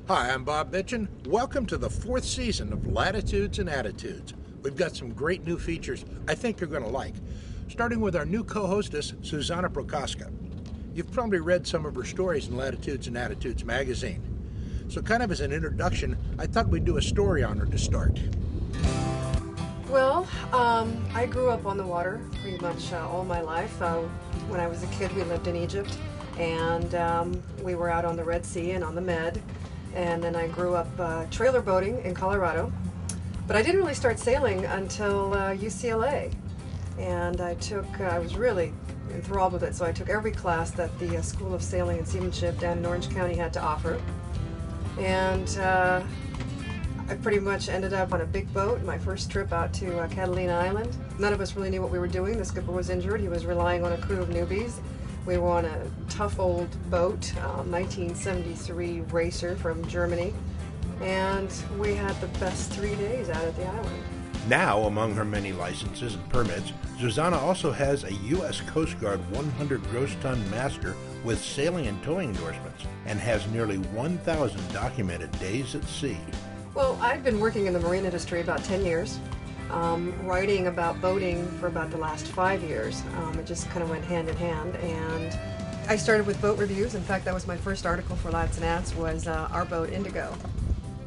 Hi, I'm Bob Mitchin. Welcome to the 4th season of Latitudes and Attitudes. We've got some great new features I think you're going to like, starting with our new co-hostess, Susanna Prokaska. You've probably read some of her stories in Latitudes and Attitudes magazine. So kind of as an introduction, I thought we'd do a story on her to start. Well, I grew up on the water pretty much all my life. When I was a kid, we lived in Egypt, and we were out on the Red Sea and on the Med. And then I grew up trailer boating in Colorado. But I didn't really start sailing until UCLA. And I was really enthralled with it, so I took every class that the School of Sailing and Seamanship down in Orange County had to offer. And I pretty much ended up on a big boat, my first trip out to Catalina Island. None of us really knew what we were doing. The skipper was injured. He was relying on a crew of newbies. We were on a tough old boat, 1973 racer from Germany, and we had the best 3 days out at the island. Now, among her many licenses and permits, Susanna also has a U.S. Coast Guard 100 gross ton master with sailing and towing endorsements, and has nearly 1,000 documented days at sea. Well, I've been working in the marine industry about 10 years. Writing about boating for about the last 5 years. It just kind of went hand in hand, and I started with boat reviews. In fact, that was my first article for Lats and Ats, was our boat Indigo.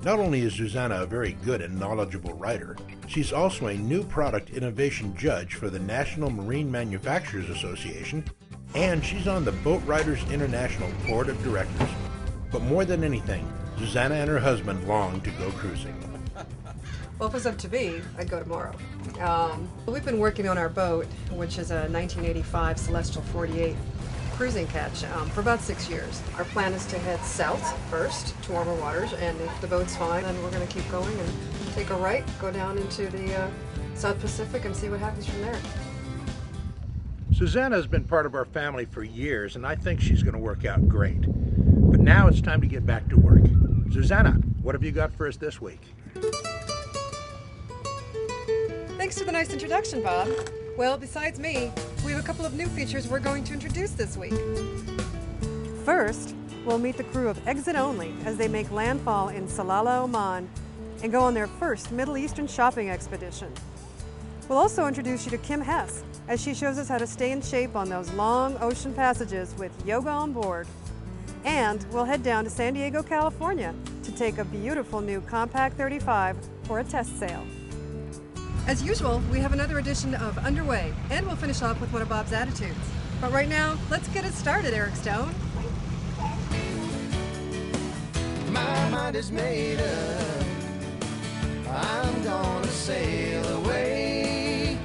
Not only is Susanna a very good and knowledgeable writer, she's also a new product innovation judge for the National Marine Manufacturers Association, and she's on the Boat Writers International Board of Directors. But more than anything, Susanna and her husband long to go cruising. Well, if it was up to me, I'd go tomorrow. We've been working on our boat, which is a 1985 Celestial 48 cruising catch, for about 6 years. Our plan is to head south first to warmer waters, and if the boat's fine, then we're going to keep going and take a right, go down into the South Pacific and see what happens from there. Susanna has been part of our family for years, and I think she's going to work out great. But now it's time to get back to work. Susanna, what have you got for us this week? Thanks for the nice introduction, Bob. Well, besides me, we have a couple of new features we're going to introduce this week. First, we'll meet the crew of Exit Only as they make landfall in Salalah, Oman, and go on their first Middle Eastern shopping expedition. We'll also introduce you to Kim Hess as she shows us how to stay in shape on those long ocean passages with yoga on board. And we'll head down to San Diego, California to take a beautiful new Compact 35 for a test sail. As usual, we have another edition of Underway, and we'll finish off with one of Bob's attitudes. But right now, let's get it started, Eric Stone. My mind is made up. I'm gonna sail away.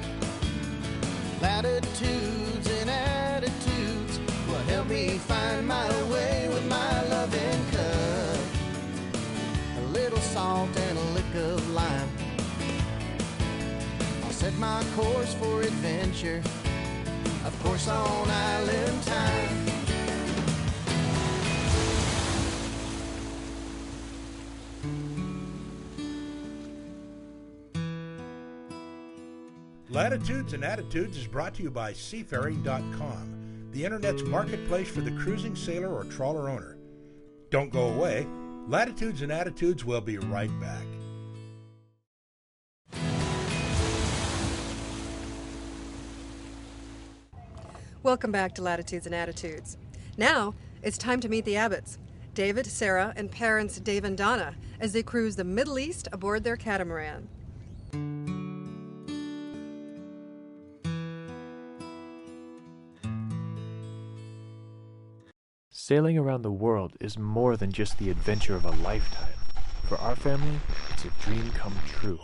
Latitudes and attitudes will help me find my way with my loving cup. A little salt and a lick of lime. Set my course for adventure, of course on island time. Latitudes and Attitudes is brought to you by Seafaring.com, the internet's marketplace for the cruising sailor or trawler owner. Don't go away. Latitudes and Attitudes will be right back. Welcome back to Latitudes and Attitudes. Now, it's time to meet the Abbotts, David, Sarah, and parents Dave and Donna, as they cruise the Middle East aboard their catamaran. Sailing around the world is more than just the adventure of a lifetime. For our family, it's a dream come true.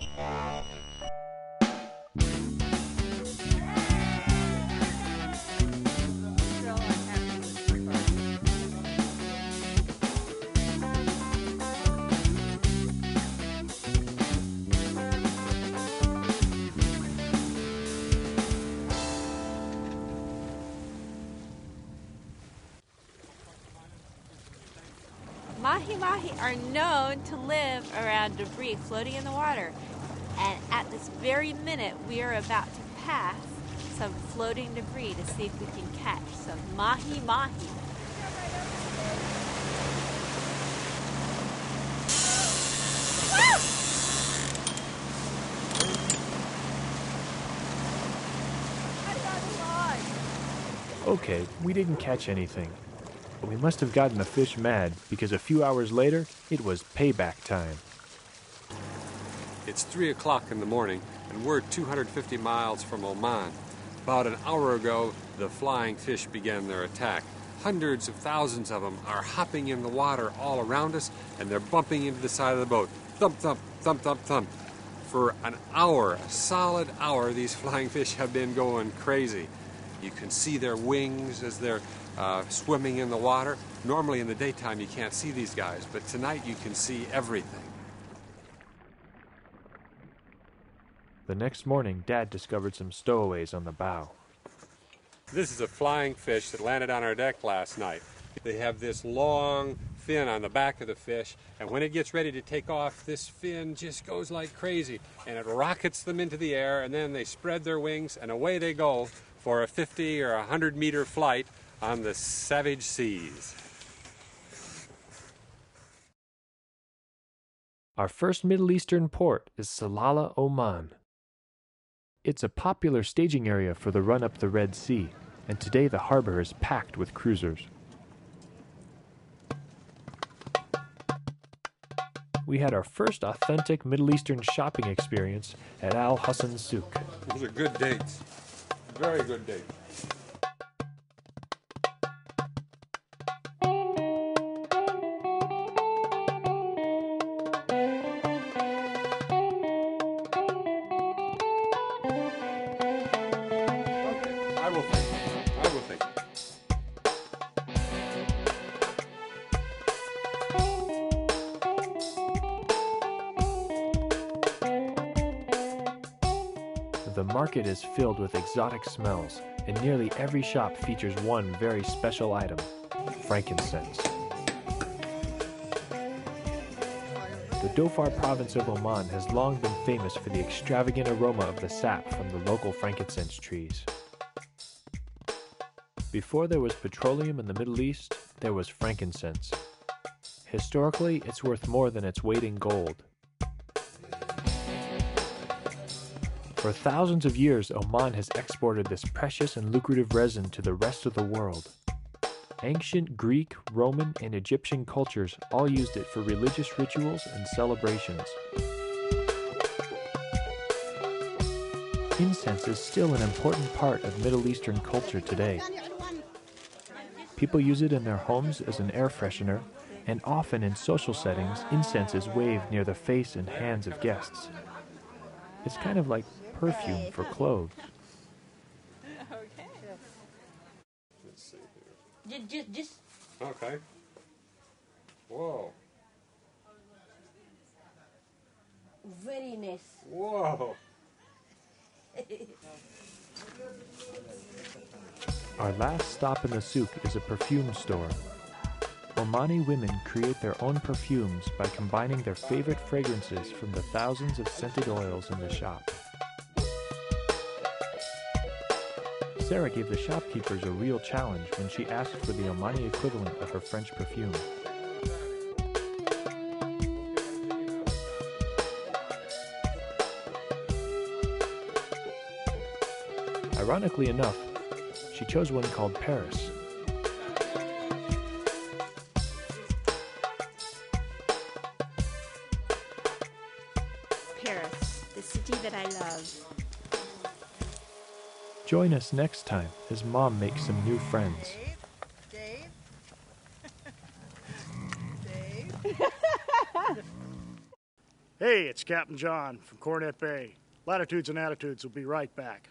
Mahi-mahi are known to live around debris floating in the water. And at this very minute, we are about to pass some floating debris to see if we can catch some mahi-mahi. Okay, we didn't catch anything, but we must have gotten the fish mad because a few hours later, it was payback time. It's 3 o'clock in the morning, and we're 250 miles from Oman. About an hour ago, the flying fish began their attack. Hundreds of thousands of them are hopping in the water all around us, and they're bumping into the side of the boat. Thump, thump, thump, thump, thump. For an hour, a solid hour, these flying fish have been going crazy. You can see their wings as they're swimming in the water. Normally in the daytime you can't see these guys, but tonight you can see everything. The next morning, Dad discovered some stowaways on the bow. This is a flying fish that landed on our deck last night. They have this long fin on the back of the fish, and when it gets ready to take off, this fin just goes like crazy, and it rockets them into the air, and then they spread their wings, and away they go for a 50 or 100 meter flight on the savage seas. Our first Middle Eastern port is Salalah, Oman. It's a popular staging area for the run up the Red Sea, and today the harbor is packed with cruisers. We had our first authentic Middle Eastern shopping experience at Al Hassan Souk. Those are good dates. Very good dates. I will think. The market is filled with exotic smells, and nearly every shop features one very special item: frankincense. The Dhofar province of Oman has long been famous for the extravagant aroma of the sap from the local frankincense trees. Before there was petroleum in the Middle East, there was frankincense. Historically, it's worth more than its weight in gold. For thousands of years, Oman has exported this precious and lucrative resin to the rest of the world. Ancient Greek, Roman, and Egyptian cultures all used it for religious rituals and celebrations. Incense is still an important part of Middle Eastern culture today. People use it in their homes as an air freshener, and often in social settings, incense is waved near the face and hands of guests. It's kind of like perfume for clothes. Okay. Let's see here. Just. Okay. Whoa. Very nice. Whoa. Our last stop in the souk is a perfume store. Omani women create their own perfumes by combining their favorite fragrances from the thousands of scented oils in the shop. Sarah gave the shopkeepers a real challenge when she asked for the Omani equivalent of her French perfume. Ironically enough, she chose one called Paris. Paris, the city that I love. Join us next time as Mom makes some new friends. Dave? Hey, it's Captain John from Cornet Bay. Latitudes and Attitudes will be right back.